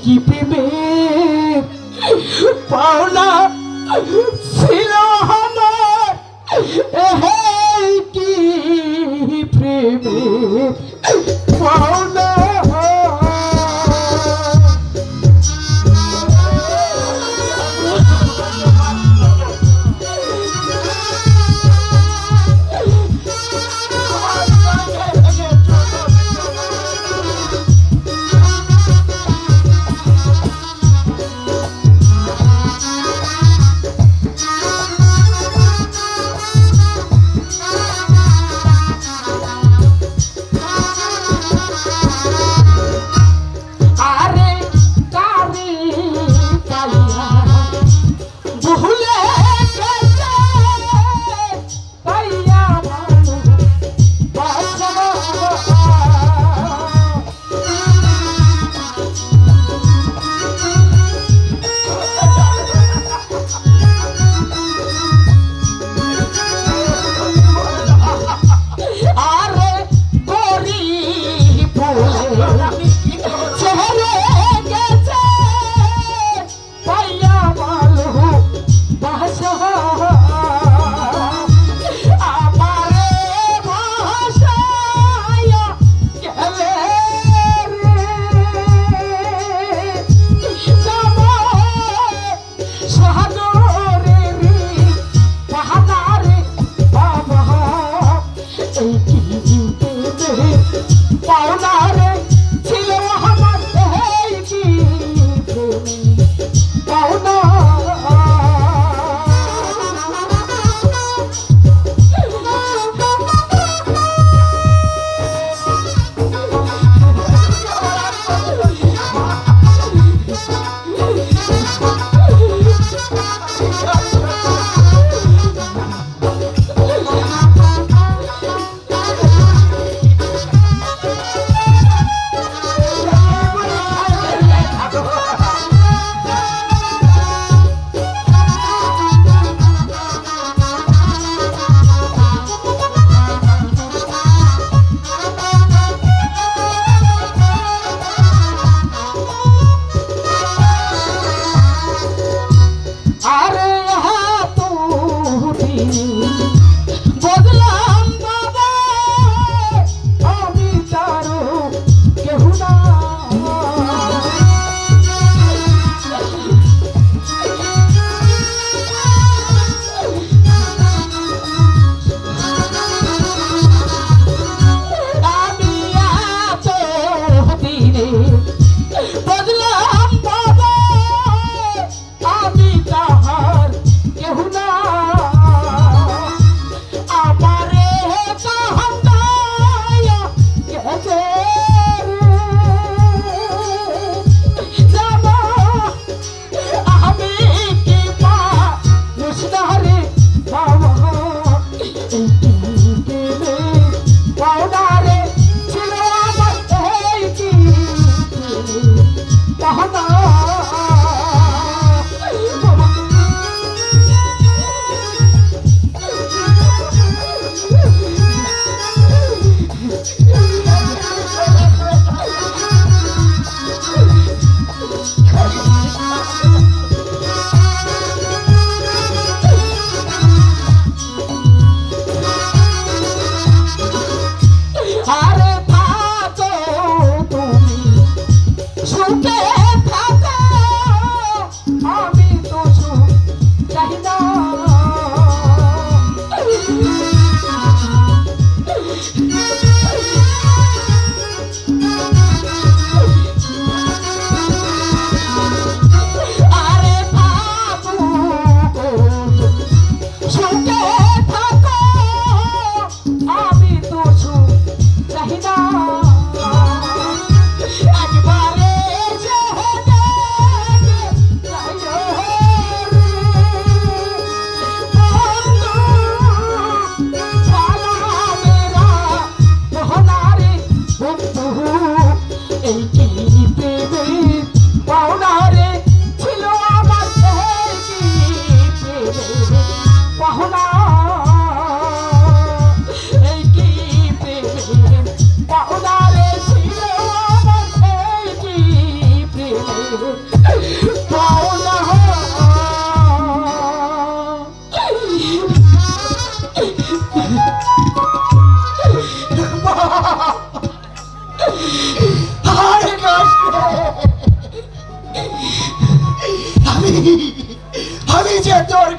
কি প্রেমের পাওনা ছিল আমার, এই কি প্রেমের পাওনা।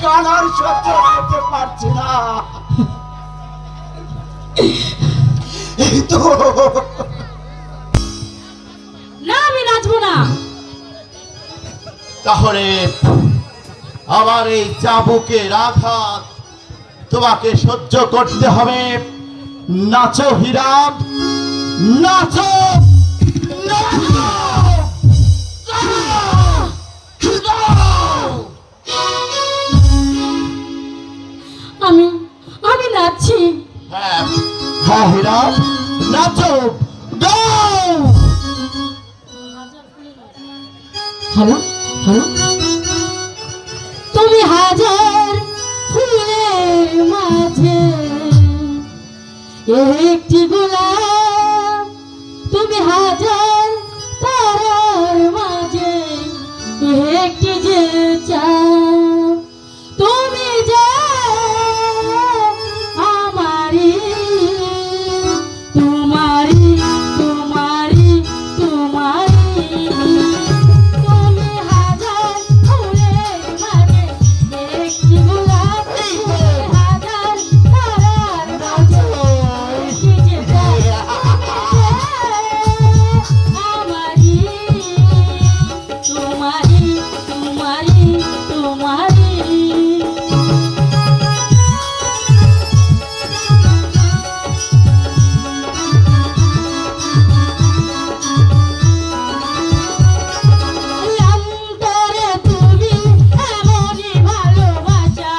কানার সহ্য করতে পারছি না। এই তো না, আমি নাচবো না। তাহলে আমার এই চাবুকের আঘাত তোমাকে সহ্য করতে হবে। নাচো হীরাব, নাচো, নাচো। আমি আমি নাচছি। হ্যাঁ হ্যাঁ হীরাব, নাচো, গাও। হ্যালো হ্যালো, তুমি হাজার ফুলের মাঝে একটি গোলাপ, তুমি হাজার তারার মাঝে একটি যে চাঁদ, তুমি যে আমারি তোমারি তোমারি তোমারি, তুমি হাজার ফুলের মাঝে একটি গোলাপ, তুমি হাজার তারার মাঝে একটি যে চাঁদ, আমারি তোমারি তোমারি তোমারি। অন্তরে তুমি এমনই ভালোবাসা,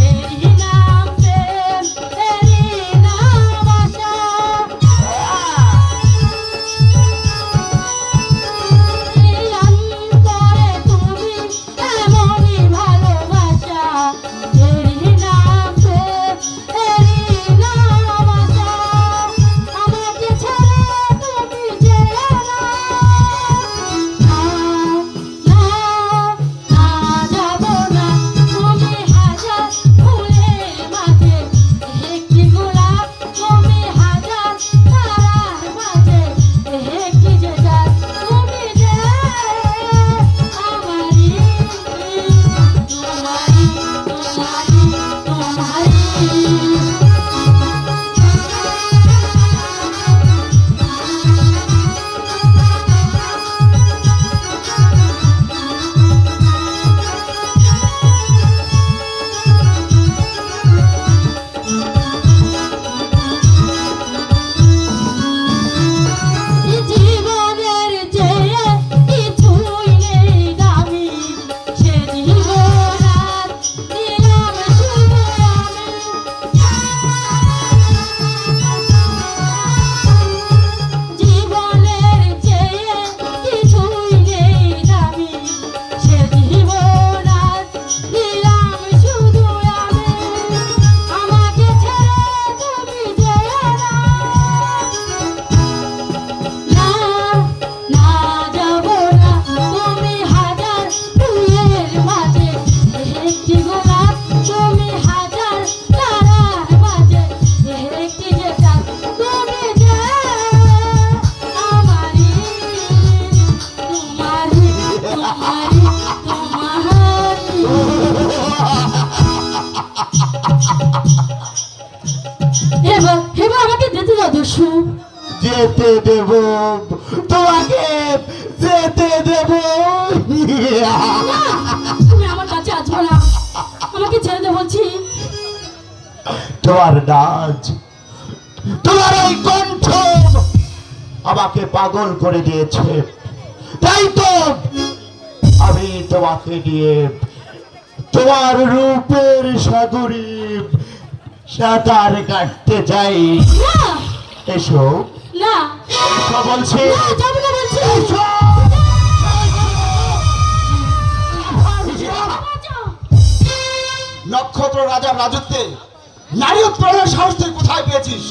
এরই নাম প্রেম, এরই নাম আশা। অন্তরে তুমি এমনই ভালোবাসা, এরই নাম প্রেম, এরই নাম আশা। আমাকে ছেড়ে তুমি যেও না, না না যাবো না। তুমি হাজার ফুলের মাঝে একটি গোলাপ, তুমি হাজার তারার মাঝে একটি যে চাঁদ, তুমি যে আমারি তোমারি তোমারি তোমারি। জীবনের যে কিছুই নেই দামি, সে জীবন আজ দিলাম শুধু আমি। জীবনের যে কিছুই নেই দামি, সে জীবন আজ দিলাম শুধু আমি। আমাকে ছেড়ে তুমি যেও না, না না যাবো না। তুমি হাজার ফুলের মাঝে একটি গোলাপ, তুমি হাজার তারার মাঝে একটি যে চাঁদ, তুমি যে আমারি তোমারি তোমারি তোমারি। এবার এবার আমাকে যেতে দাও দস্যু। যেতে দেব তোমাকে, যেতে দেব। না, তুমি আমার কাছে আসবে না, আমাকে ছেড়ে দে বলছি। তোমার নাচ, তোমার এই কণ্ঠ আমাকে পাগল করে দিয়েছে। তাই তো আমি তোমাকে দিয়ে তোমার রূপের সাগরে সাঁতার কাটতে চাই। না এসো, না এসো বলছি, না, যাবো না বলছি। এসো। নক্ষত্র রাজার রাজত্বে নারী উৎপন্নের সাহস তুই কোথায় পেয়েছিস?